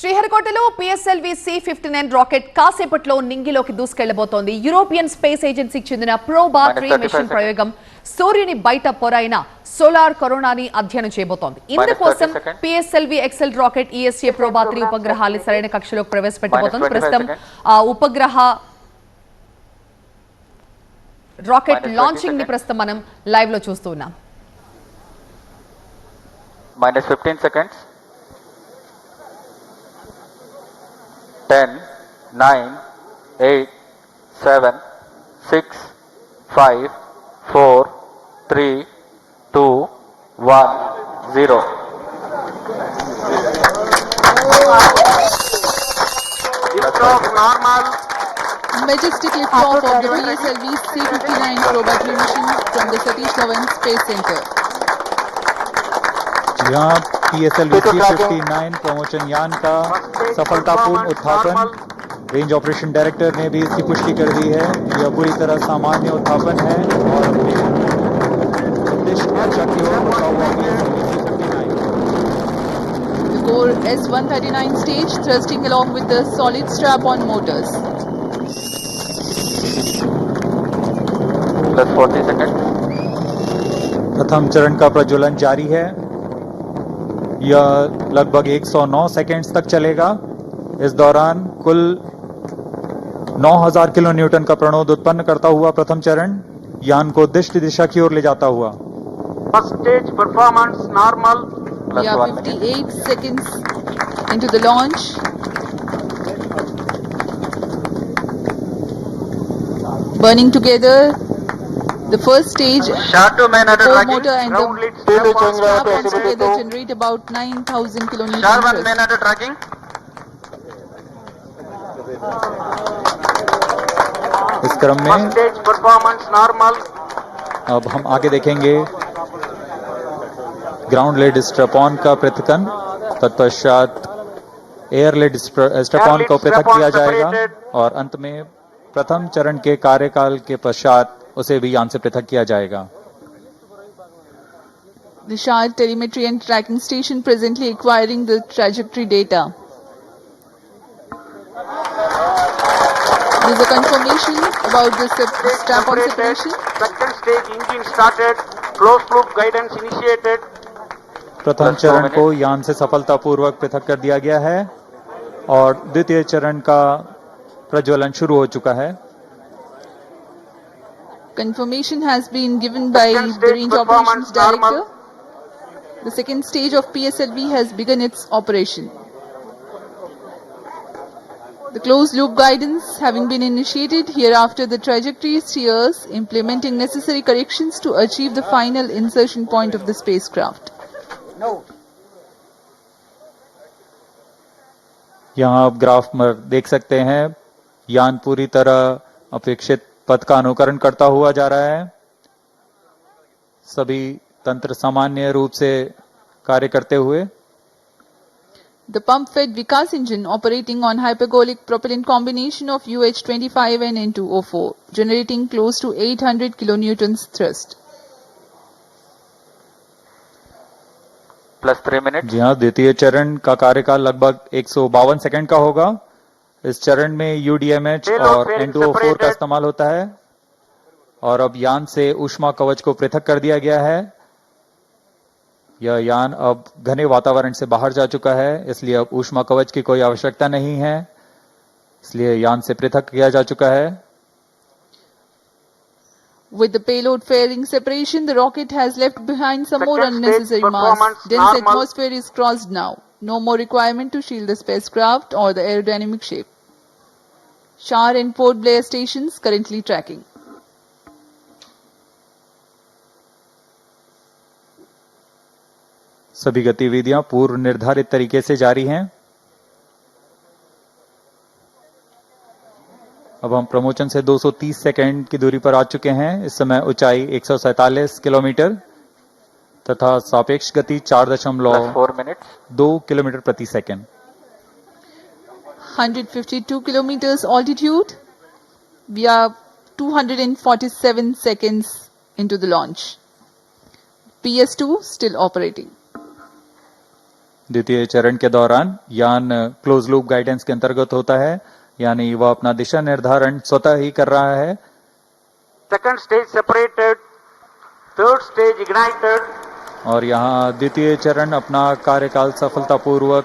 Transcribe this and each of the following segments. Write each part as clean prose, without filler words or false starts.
శ్రీహరికోటలో PSLV C-59 rocket కాసేపట్లో నింగిలోకి దూసుకెళ్లబోతోంది. European space ఏజెన్సీకి చెందిన ప్రోబా-3 మిషన్ ప్రయోగం సూర్యుని బయట పొర అయిన సోలార్ కరోనాని అధ్యయనం చేయబోతోంది. ఇందుకోసం పిఎస్ఎల్వి ఎక్సెల్ రాకెట్ ESA ప్రోబా-3 ఉపగ్రహాన్ని సరైన కక్షలోకి ప్రవేశపెట్టబోతోంది. ప్రస్తుతం ఉపగ్రహ రాకెట్ లాంచింగ్ ని ప్రస్తుతం మనం లైవ్ లో చూస్తున్నాం. -15 seconds. 10, 9, 8, 7, 6, 5, 4, 3, 2, 1, 0. Liftoff normal. Majestic liftoff of the PSLV C-59 Proba-3 mission from the Satish Dhawan Space Center. यहाँ PSLV C-59 प्रमोशन यान का सफलतापूर्ण उत्थापन रेंज ऑपरेशन डायरेक्टर ने भी इसकी पुष्टि कर दी है। यह पूरी तरह सामान्य उत्थापन है और अपने उद्देश्य की ओर बढ़ा हुआ C-59। The core S-139 stage thrusting along with the solid strap-on motors. Plus 40 seconds. प्रथम चरण का प्रज्वलन जारी है। यह लगभग 109 सेकेंड्स तक चलेगा। इस दौरान कुल 9000 किलो न्यूटन का प्रणोद उत्पन्न करता हुआ प्रथम चरण यान को उद्दिष्ट दिशा की ओर ले जाता हुआ। First stage performance normal. We are 58 seconds into the launch. Burning together. The first stage, Shadow man at core tracking. motor and Ground the lead strap-ons together generate about 9000 kilonewton Sharman thrust. man at tracking. इस क्रम First में stage performance normal. अब हम आगे देखेंगे ground lead strap-on का पृथक्करण, तत्पश्चात एयर लेड स्ट्रैप-ऑन को पृथक किया जाएगा और अंत में प्रथम चरण के कार्यकाल के पश्चात उसे भी यान से पृथक किया जाएगा। The Shard telemetry and tracking station presently acquiring the trajectory data. There is a confirmation about the strap-on separation. Second stage engine started. Closed loop guidance initiated. प्रथम चरण को यान से सफलतापूर्वक पृथक कर दिया गया है और द्वितीय चरण का प्रज्वलन शुरू हो चुका है। Confirmation has been given by Second the stage Range performance Operations Director. normal. The second stage of PSLV has begun its operation. The closed loop guidance having been initiated, hereafter the trajectory steers implementing necessary corrections to achieve the final insertion point of the spacecraft. यहाँ आप graph में देख सकते हैं यान पूरी तरह अपेक्षित पथ का अनुकरण करता हुआ जा रहा है। सभी तंत्र सामान्य रूप से कार्य करते हुए The pump-fed Vikas engine operating on hypergolic propellant combination of UH-25 and N2O4, generating close to 800 kilonewtons thrust. Plus 3 minutes. जी हाँ, द्वितीय चरण का कार्यकाल लगभग 152 सेकंड का होगा। इस चरण में UDMH और N2O4 का इस्तेमाल होता है और अब यान से ऊष्मा कवच को पृथक कर दिया गया है। यह यान अब घने वातावरण से बाहर जा चुका है, इसलिए अब ऊष्मा कवच की कोई आवश्यकता नहीं है, इसलिए यान से पृथक किया जा चुका है। With the payload fairing separation, the rocket has left behind some more Second stage unnecessary mass. performance Dense normal. atmosphere is crossed now. No more requirement to shield the spacecraft or the aerodynamic shape. Shar and Port Blair stations currently tracking. सभी गतिविधियां पूर्व निर्धारित तरीके से जारी हैं। अब हम प्रमोशन से 230 सेकंड की दूरी पर आ चुके हैं। इस समय ऊंचाई 147 किलोमीटर तथा सापेक्ष गति 4 minutes. 4.2 किलोमीटर प्रति second. 152 kilometers altitude. We are 247 seconds into the launch. PS2 still operating. द्वितीय चरण के दौरान यान क्लोज लूप गाइडेंस के अंतर्गत होता है, यानी वह अपना दिशा निर्धारण स्वतः ही कर रहा है। Second stage separated. Third stage ignited. और यहाँ द्वितीय चरण अपना कार्यकाल सफलतापूर्वक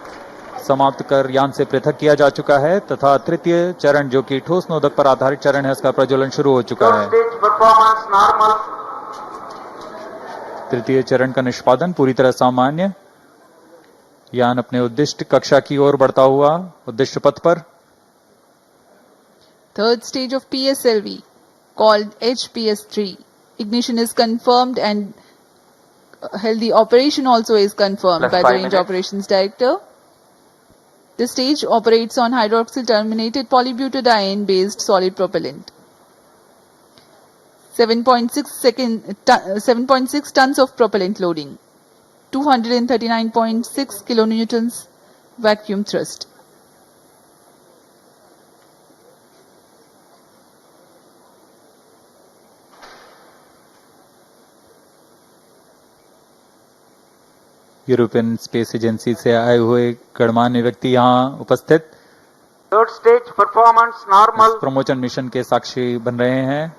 समाप्त कर यान से पृथक किया जा चुका है तथा तृतीय चरण जो कि ठोस नोदक पर आधारित चरण है, उसका प्रज्वलन शुरू हो चुका Third है। stage performance normal. तृतीय चरण का निष्पादन पूरी तरह सामान्य। यान अपने उद्दिष्ट कक्षा की ओर बढ़ता हुआ उद्दिष्ट पथ पर। Third stage of PSLV, called HPS-3. Ignition is confirmed and healthy operation also is confirmed Plus by the 5 Range minutes. Operations Director. This stage operates on hydroxyl terminated polybutadiene based solid propellant. 7.6 tons of propellant loading. 239.6 kilonewtons vacuum thrust. European space agency से आए हुए गणमान्य व्यक्ति यहाँ उपस्थित Third stage performance normal. इस promotion mission के साक्षी बन रहे हैं।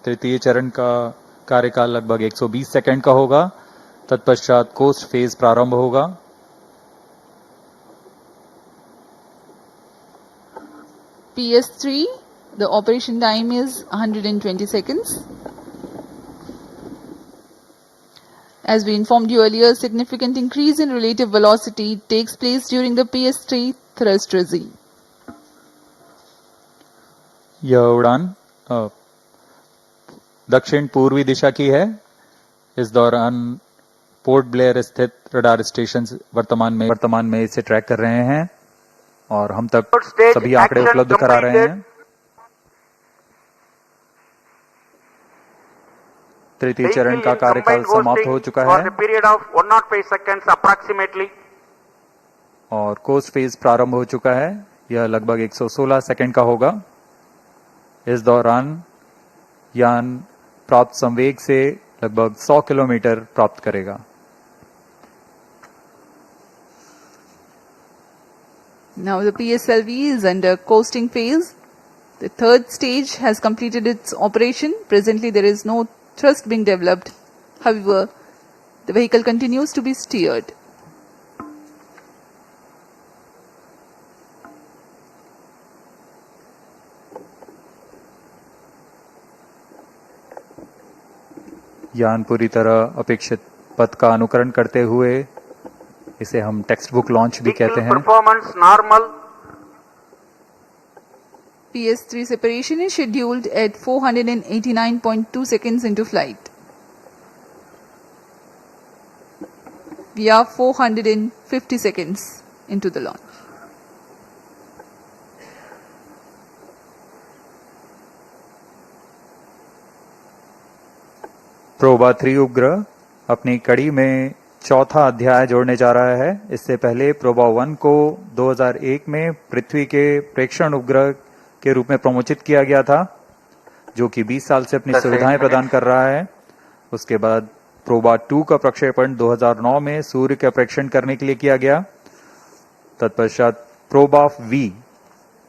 तृतीय चरण का कार्यकाल लगभग 120 सेकंड का होगा। तत्पश्चात कोस्ट फेज प्रारंभ होगा। PS-3, the operation time is 120 seconds. As we informed you earlier, significant increase in relative velocity takes place during the PS-3 thrust regime. यह उड़ान दक्षिण पूर्वी दिशा की है। इस दौरान पोर्ट ब्लेयर स्थित रडार स्टेशन वर्तमान में इसे ट्रैक कर रहे हैं और हम तक Third stage सभी आंकड़े action उपलब्ध करा रहे completed. हैं। तृतीय चरण Vehicle का in कार्यकाल combined समाप्त hosting हो चुका for है a period of 105 seconds approximately. और कोस्ट फेज प्रारंभ हो चुका है। यह लगभग 116 सेकंड का होगा। इस दौरान यान प्राप्त संवेग से लगभग 100 किलोमीटर प्राप्त करेगा। Now the PSLV is under coasting phase. The third stage has completed its operation. Presently there is no thrust being developed. However, the vehicle continues to be steered. यान पूरी तरह अपेक्षित पथ का अनुकरण करते हुए, इसे हम टेक्स्ट बुक लॉन्च भी कहते Vehicle हैं। performance normal. PS3 separation is scheduled at 489.2 seconds into flight. We are 450 seconds into the launch. PROBA 3 उपग्रह अपनी कड़ी में चौथा अध्याय जोड़ने जा रहा है। इससे पहले प्रोबा 1 को 2001 में पृथ्वी के प्रेक्षण उपग्रह के रूप में प्रमोचित किया गया था, जो कि 20 साल से अपनी 10 सुविधाएं मिनट। प्रदान कर रहा है। उसके बाद प्रोबा 2 का प्रक्षेपण 2009 में सूर्य का प्रेक्षण करने के लिए किया गया। तत्पश्चात Proba V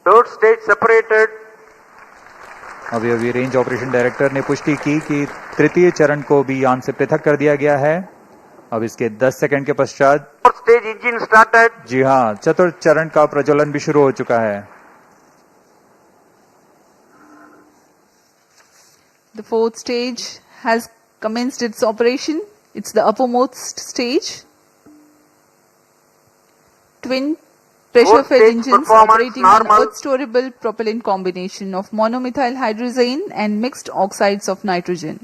Third stage separated. अभी रेंज ऑपरेशन डायरेक्टर ने पुष्टि की कि तृतीय चरण को भी यान से पृथक कर दिया गया है। अब इसके 10 सेकंड के पश्चात Fourth stage engine started. जी हाँ, चतुर्थ चरण का प्रज्वलन भी शुरू हो चुका है। The fourth stage has commenced its operation. It's the uppermost stage. Twin pressure Fourth fed stage engines performance operating on normal. earth storable propellant combination of monomethyl hydrazine and mixed oxides of nitrogen.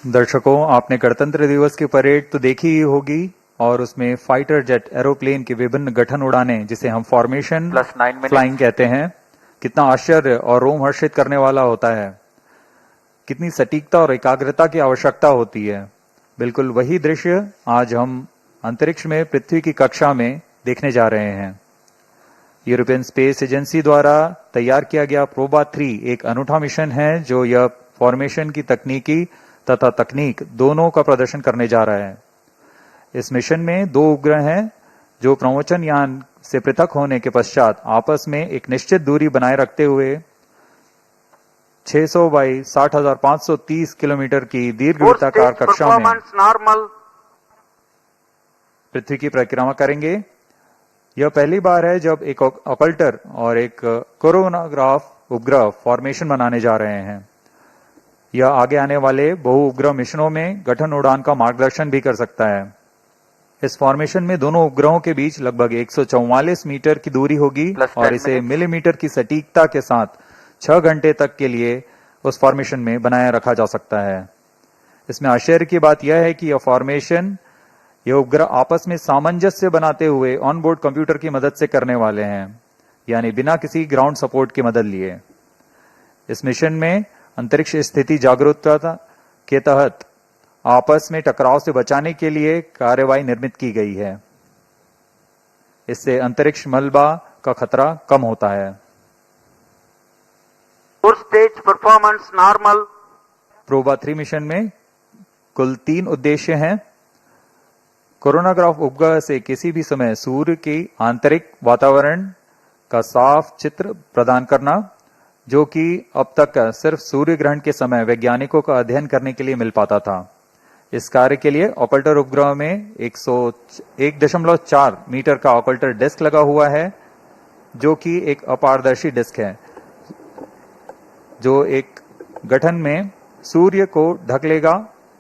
दर्शकों, आपने गणतंत्र दिवस की parade तो देखी ही होगी और उसमें फाइटर जेट एरोप्लेन के विभिन्न गठन उड़ाने, जिसे हम फॉर्मेशन Plus 9 minutes. फ्लाइंग कहते हैं, कितना आश्चर्य और रोमहर्षित करने वाला होता है। कितनी सटीकता और एकाग्रता की आवश्यकता होती है। बिल्कुल वही दृश्य आज हम अंतरिक्ष में पृथ्वी की कक्षा में देखने जा रहे हैं। यूरोपियन स्पेस एजेंसी द्वारा तैयार किया गया प्रोबा 3 एक अनूठा मिशन है जो यह फॉर्मेशन की तकनीकी तथा तकनीक दोनों का प्रदर्शन करने जा रहा है। इस मिशन में 2 उपग्रह हैं जो प्रमोचन यान से पृथक होने के पश्चात आपस में एक निश्चित दूरी बनाए रखते हुए 600 बाई 60,530 किलोमीटर की दीर्घवृत्ताकार कक्षा में performance normal. पृथ्वी की परिक्रमा करेंगे। यह पहली बार है जब एक ऑकल्टर और एक कोरोनाग्राफ उपग्रह फॉर्मेशन बनाने जा रहे हैं। यह आगे आने वाले बहु उपग्रह मिशनों में गठन उड़ान का मार्गदर्शन भी कर सकता है। इस फॉर्मेशन में दोनों उपग्रहों के बीच लगभग 144 मीटर की दूरी होगी और इसे मिलीमीटर की सटीकता के साथ 6 घंटे तक के लिए उस फॉर्मेशन में बनाए रखा जा सकता है। इसमें आश्चर्य की बात यह है कि यह उपग्रह आपस में सामंजस्य बनाते हुए ऑनबोर्ड कंप्यूटर की मदद से करने वाले हैं, यानी बिना किसी ग्राउंड सपोर्ट की मदद लिए। इस मिशन में अंतरिक्ष स्थिति जागरूकता के तहत आपस में टकराव से बचाने के लिए कार्यवाही निर्मित की गई है। इससे अंतरिक्ष मलबा का खतरा कम होता है। Fourth stage performance normal. PROBA 3 mission में कुल 3 उद्देश्य हैं। कोरोनाग्राफ उपग्रह से किसी भी समय सूर्य की आंतरिक वातावरण का साफ चित्र प्रदान करना, जो कि अब तक सिर्फ सूर्य ग्रहण के समय वैज्ञानिकों का अध्ययन करने के लिए मिल पाता था। इस कार्य के लिए ऑकल्टर उपग्रह में 1.4 मीटर का ऑकल्टर डिस्क लगा हुआ है, जो कि एक अपारदर्शी डिस्क है जो एक गठन में सूर्य को ढक लेगा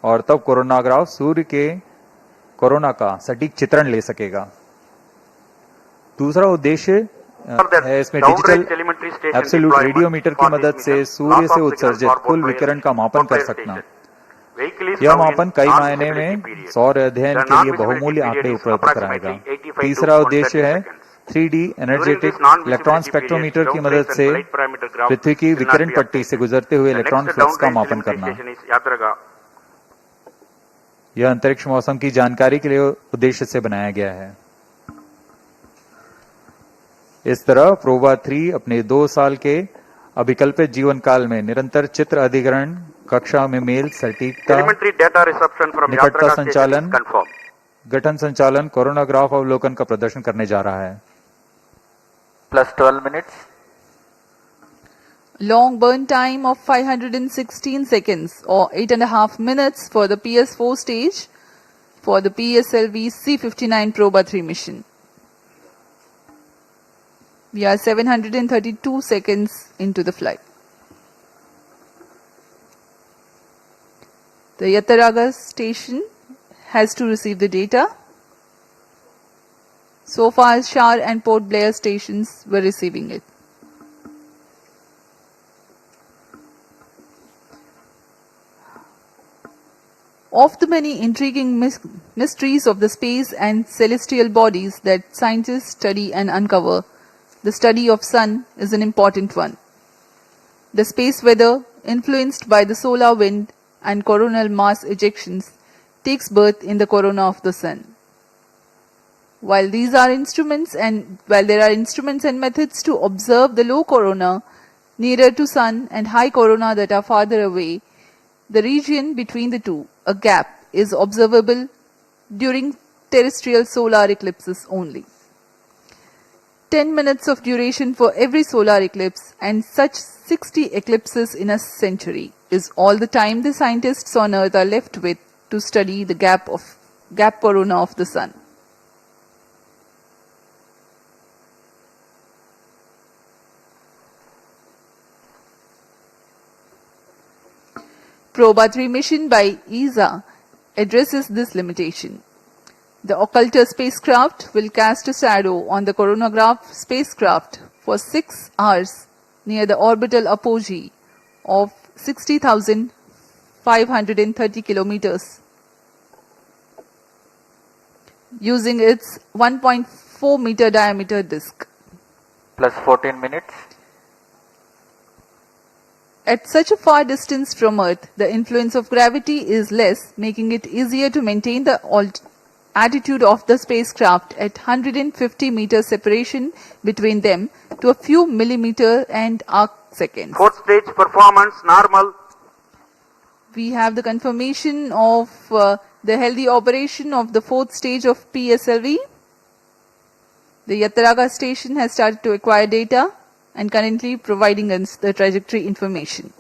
और तब कोरोनाग्राफ सूर्य के कोरोना का सटीक चित्रण ले सकेगा। दूसरा उद्देश्य है इसमें डिजिटल एब्सोल्यूट रेडियोमीटर की मदद से सूर्य से उत्सर्जित कुल विकिरण का मापन कर सकना। यह मापन कई मायने में सौर अध्ययन के लिए बहुमूल्य आंकड़े उपलब्ध कराएगा। तीसरा उद्देश्य है 3D एनर्जेटिक इलेक्ट्रॉन स्पेक्ट्रोमीटर की मदद से पृथ्वी की विकिरण पट्टी से गुजरते हुए इलेक्ट्रॉन फ्लक्स का मापन करना। यह अंतरिक्ष मौसम की जानकारी के लिए उद्देश्य से बनाया गया है। इस तरह प्रोबा 3 अपने 2 साल के अभिकल्पित जीवन काल में निरंतर चित्र अधिग्रहण, कक्षा में मेल, सटीकता, निकटता संचालन, गठन संचालन, कोरोनाग्राफ अवलोकन का प्रदर्शन करने जा रहा है। +12 minutes. Long burn time of 516 seconds or 8.5 minutes for the PS4 stage for the PSLV C-59 Proba 3 mission. We are 732 seconds into the flight. The Yataraga station has to receive the data. So far, Shar and Port Blair stations were receiving it. Of the many intriguing mysteries of the space and celestial bodies that scientists study and uncover, the study of sun is an important one. The space weather, influenced by the solar wind and coronal mass ejections, takes birth in the corona of the sun. While there are instruments and methods to observe the low corona nearer to sun and high corona that are farther away, the region between the two, a gap, is observable during terrestrial solar eclipses only. 10 minutes of duration for every solar eclipse and such 60 eclipses in a century is all the time the scientists on Earth are left with to study the gap corona of the sun. Proba 3 mission by ESA addresses this limitation. The occulter spacecraft will cast a shadow on the coronagraph spacecraft for 6 hours near the orbital apogee of 60,530 kilometers using its 1.4 meter diameter disk. +14 minutes. At such a far distance from Earth, the influence of gravity is less, making it easier to maintain the attitude of the spacecraft at 150 meter separation between them to a few millimeter and arc seconds. Fourth stage performance normal. We have the confirmation of the healthy operation of the fourth stage of PSLV. The Yattaraga station has started to acquire data and currently providing us the trajectory information.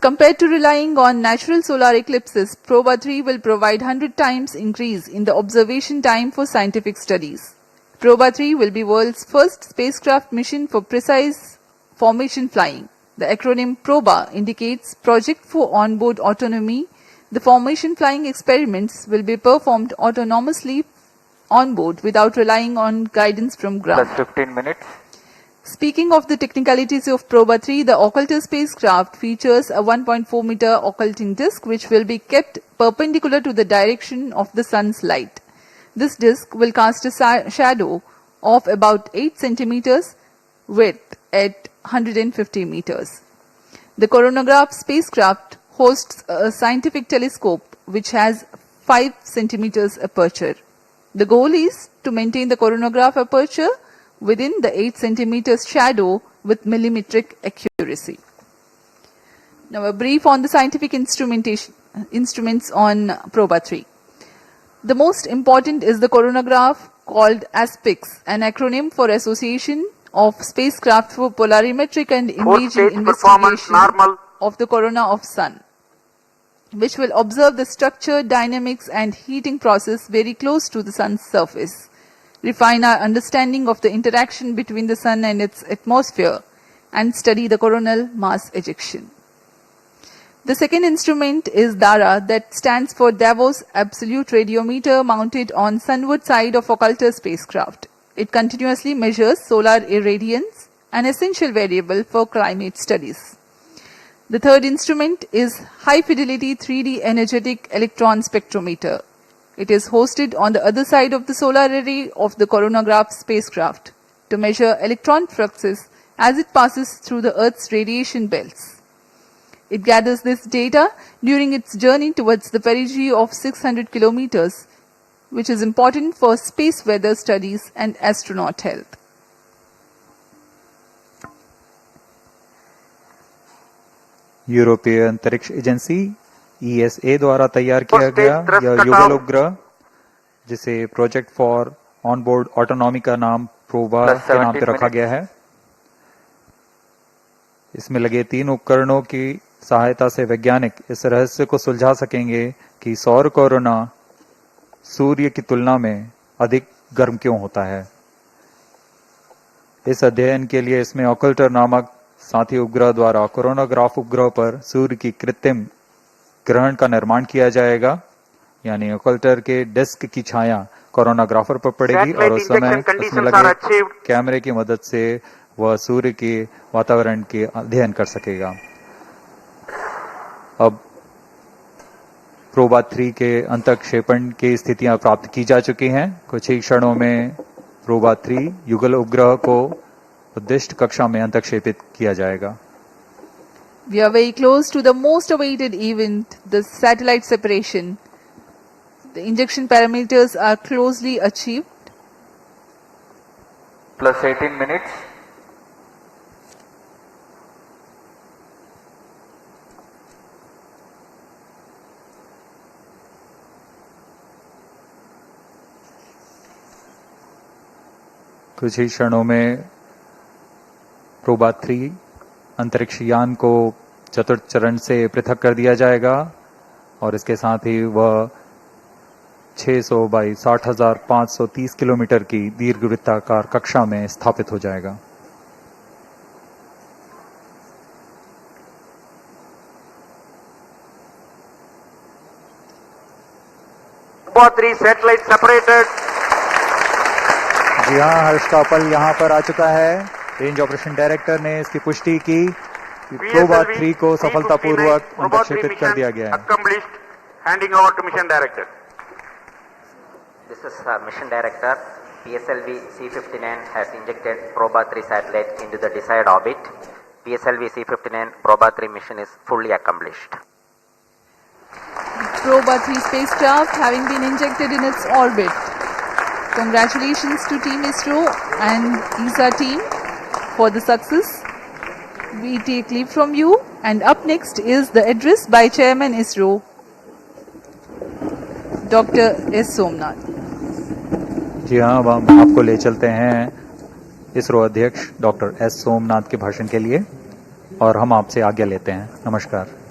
Compared to relying on natural solar eclipses, Proba 3 will provide 100 times increase in the observation time for scientific studies. Proba 3 will be world's first spacecraft mission for precise formation flying. The acronym PROBA indicates Project for Onboard Autonomy. The formation flying experiments will be performed autonomously on board without relying on guidance from ground. plus 15 minutes, Speaking of the technicalities of Proba 3, the occulter spacecraft features a 1.4 meter occulting disk which will be kept perpendicular to the direction of the sun's light. This disk will cast a shadow of about 8 centimeters width at 150 meters. The coronagraph spacecraft hosts a scientific telescope which has 5 centimeters aperture. The goal is to maintain the coronagraph aperture within the 8 centimeters shadow with millimetric accuracy. Now a brief on the scientific instruments on Proba 3. The most important is the coronagraph called ASPIX, an acronym for Association of Spacecraft for Polarimetric and Fourth stage Imaging performance Investigation normal. of the corona of Sun, which will observe the structure, dynamics and heating process very close to the Sun's surface, refine our understanding of the interaction between the Sun and its atmosphere, and study the coronal mass ejection. The second instrument is DARA, that stands for Davos Absolute Radiometer, mounted on sunward side of occulter spacecraft. It continuously measures solar irradiance, an essential variable for climate studies. The third instrument is High Fidelity 3D Energetic Electron Spectrometer. It is hosted on the other side of the solar array of the coronagraph spacecraft to measure electron fluxes as it passes through the Earth's radiation belts. It gathers this data during its journey towards the perigee of 600 kilometers, which is important for space weather studies and astronaut health. यूरोपीय अंतरिक्ष agency ESA द्वारा तैयार किया गया यह युगल उपग्रह, जिसे प्रोजेक्ट फॉर ऑनबोर्ड ऑटोनॉमी का नाम प्रोबा Plus के नाम 17 पर रखा गया है। इसमें लगे 3 उपकरणों की सहायता से वैज्ञानिक इस रहस्य को सुलझा सकेंगे कि सौर कोरोना सूर्य की तुलना में अधिक गर्म क्यों होता है। इस अध्ययन के लिए इसमें ऑकल्टर नामक साथी उपग्रह द्वारा कोरोनाग्राफ उपग्रह पर सूर्य की कृत्रिम ग्रहण का निर्माण किया जाएगा, यानी ऑकल्टर के डिस्क की छाया कोरोनाग्राफर पर पड़ेगी और उस समय उसमें लगे कैमरे की मदद से वह सूर्य के वातावरण के अध्ययन कर सकेगा। अब प्रोबा 3 के अंतःक्षेपण की स्थितियां प्राप्त की जा चुकी हैं। कुछ ही क्षणों में प्रोबा 3 युगल उपग्रह को उद्दिष्ट कक्षा में अंतःक्षेपित किया जाएगा। We are very close to the most awaited event, the satellite separation. The injection parameters are closely achieved. plus 18 minutes, कुछ ही क्षणों में प्रोबा 3 अंतरिक्ष यान को चतुर्थ चरण से पृथक कर दिया जाएगा और इसके साथ ही वह 600 बाई 60,530 किलोमीटर की दीर्घवृत्ताकार कक्षा में स्थापित हो जाएगा। Proba 3 satellite separated. जी हाँ, हर्ष का पल यहाँ पर आ चुका है। रेंज ऑपरेशन डायरेक्टर ने इसकी पुष्टि की कि प्रोबा 3 को सफलतापूर्वक अंतःक्षेपित कर दिया गया है। Accomplished. Handing over to mission director. This is mission director. PSLV C-59 has injected Proba 3 satellite into the desired orbit. PSLV C-59 Proba 3 mission is fully accomplished. Proba 3 spacecraft having been injected in its orbit. Congratulations to Team ISRO and ESA team for the success. We take leave from you, and up next is the address by Chairman ISRO, Dr. S. Somnath. जी हाँ, अब हम आपको ले चलते हैं इसरो अध्यक्ष doctor S Somnath के भाषण के लिए और हम आपसे आज्ञा लेते हैं। नमस्कार।